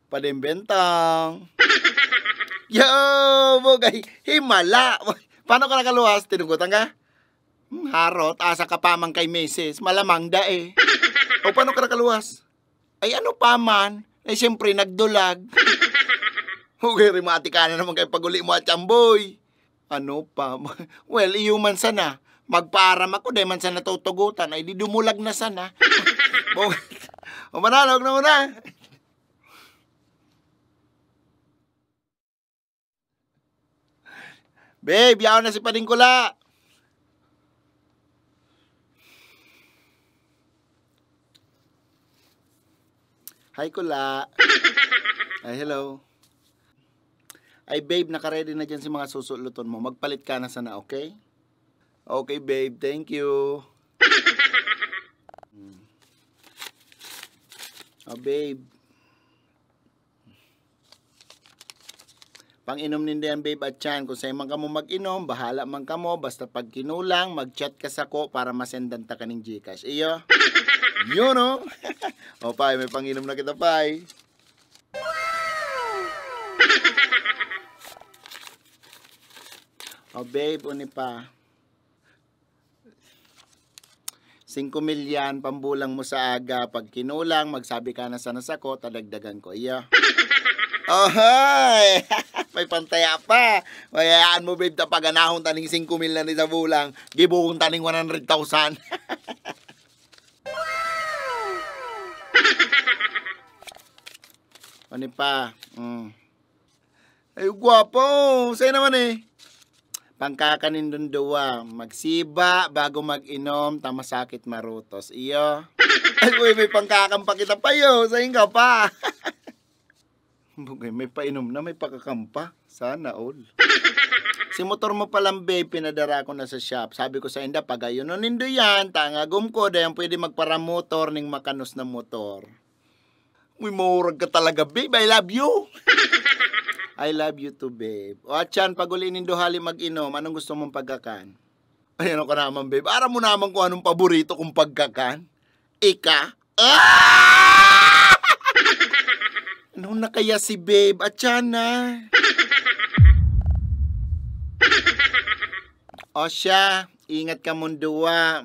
Padimbentang. Yo, bugay, himala. Paano ka nakaluwas? Tinugutan ka? Harot, asa ka pa man kay Mrs. Malamang da eh. O paano ka nakaluwas? Ay ano pa man? Eh siyempre nagdulag. Okay, rimati ka na naman kay paguli mo at chamboy. Ano pa? Well, iyo man sana. Magparam ako, dahil man sana tutugutan. Ay di dumulag na sana. O mananog na muna. Babe, yaw na si Padingkula. Hi, Kula. Ay, hello. Ay, babe, nakaready na dyan si mga susuluton mo. Magpalit ka na sana, okay? Okay, babe. Thank you. Oh, babe. Pang-inom nindihan, babe, at chan. Kung sa'yo man ka mo mag-inom, bahala man ka mo. Basta pag kinulang, mag-chat ka sa ko para masendan ta ka ng Gcash. Iyo? Yun, no? O, Pai, may pang-inom na kita, Pai. O, babe, uni pa. 5 milyan, pambulang mo sa aga. Pag kinulang, magsabi ka na sana sa ko, tadagdagan ko. Iyo? Oh, hi! May pantaya pa. Mayayaan mo, babe, na paganahon taning 5 mil na ni sa bulang. Gibuhong taning 100,000. Ano pa? Ay, gwapo. Sa'yo naman eh. Pangkakanin dun duwa. Magsiba bago mag-inom, tamasakit marutos. Iyo. Ay, uy, may pangkakampa kita pa yo. Sa'yo ka pa. Bugay, may painom na, may pakakampa. Sana all. Si motor mo palang, babe, pinadara ko na sa shop. Sabi ko sa inda, pagayon nun nindo yan. Tangagom ko, dayan pwede magparamotor ning makanos na motor. Uy, maurag ka talaga, babe. I love you. I love you too, babe. O, Achan, pag uli nindo hali mag-inom, anong gusto mong pagkakan? Ay, ano ka naman, babe? Aram mo naman kung anong paborito kong pagkakan. Ika? Ah! Ano na kaya si babe? Achan na. O siya, ingat ka mundua.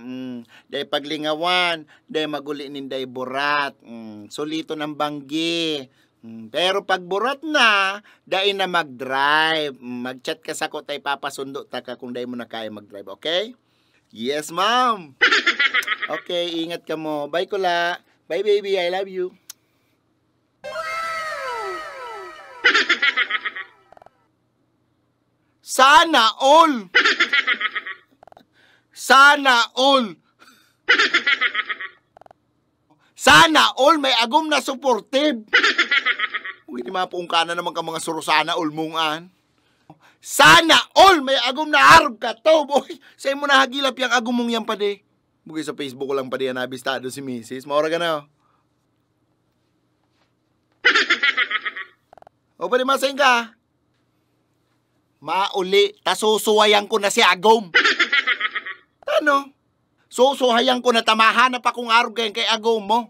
Day paglingawan, day maguli ninday burat. Solito ng banggi. Pero pag burat na, day na mag-drive. Mag-chat ka sa ko, tay papasundo ta ka kung day mo na kaya mag-drive, okay? Yes, ma'am. Okay, ingat ka mo. Bye, Kula. Bye, baby. I love you. Sana all. Sana all. Sana all may agom na supportive. Uy, di mapong ka na naman ka mga surusana all mungan. Sana all may agom na harap ka to, boy. Sa'yo mo na hagilap yung agom mong yan pa de. Bugay sa Facebook ko lang pa de yan nabistado si Mrs. Maura ka na. O pa di masayang ka. Mauli, tasusuwayan ko na si agom. Ano? Susuhayan ko na tamahanap akong arog kayo kay agom mo.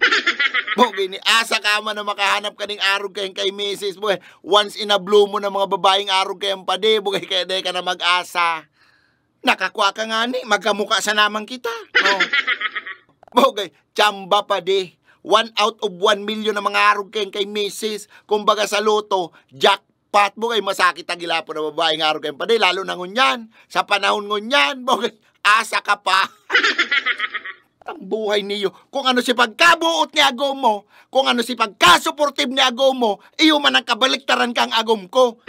Bugay ni asa ka man na makahanap ka ng arog kayo kay Mrs. Bugay, once in a blue mo ng mga babaeng arog kayo pade, bugay kaya day ka na mag-asa. Nakakuha ka nga ni, magkamuka sa naman kita. Oh. Bugay, tsamba pa de. 1 out of 1 million na mga arog kayo kay Mrs. Kumbaga sa loto, jackpot bugay, masakit ang gilapo na babaeng arog kayo pade, lalo na ngunyan. Sa panahon ngunyan, bugay, asa ka pa. Ang buhay niyo. Kung ano si pagkabuot ni agom mo, kung ano si pagkasuportive ni agom mo, iyo man ang kabaliktaran kang agom ko.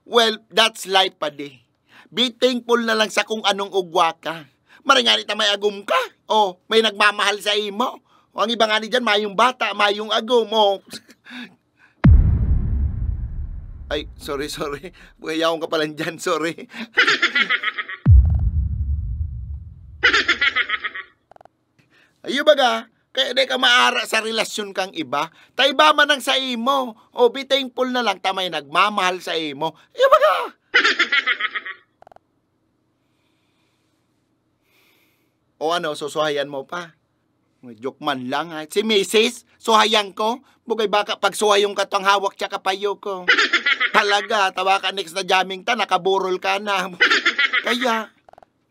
Well, that's life pa di. Be thankful na lang sa kung anong ugwa ka. Maringani ta may agom ka. O, may nagmamahal sa imo. O, ang iba nga ni dyan, mayong bata, mayong agom. O. Ay, sorry. Buhayaw ka pala dyan, sorry. Ayo baga, kaya di ka maara sa relasyon kang iba. Ta iba man ang sa imo. O be thankful na lang tamay nagmamahal sa imo. Ayo baga. O ano, susuhayan mo pa? Joke man lang ha. Si Mrs. Suhayang ko. Bugay baka pag suhayong ka tong hawak tsaka payo ko. Talaga, tawa ka next na jamming ta, nakaburol ka na. Kaya,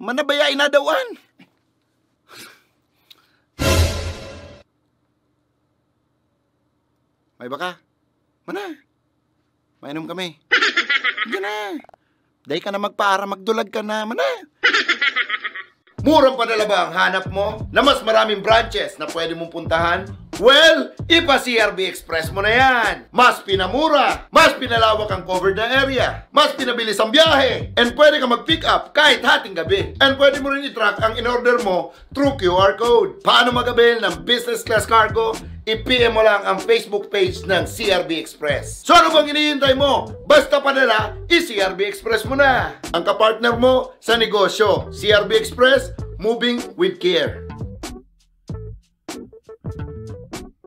manabayain na dawan. May baka? Mana? Mainom kami. Diyan na. Day ka na magpaara, magdulag ka na. Mana? Murang padala ba ang hanap mo na mas maraming branches na pwede mong puntahan? Well, ipa-CRB Express mo na yan. Mas pinamura, mas pinalawak ang covered na area, mas pinabilis ang biyahe, and pwede ka mag-pick up kahit hating gabi. And pwede mo rin i-track ang in-order mo through QR code. Paano mag-avail ng business class cargo? I-PM mo lang ang Facebook page ng CRB Express. So ano bang hinihintay mo? Basta padala, i-CRB Express mo na. Ang kapartner mo sa negosyo, CRB Express, moving with care.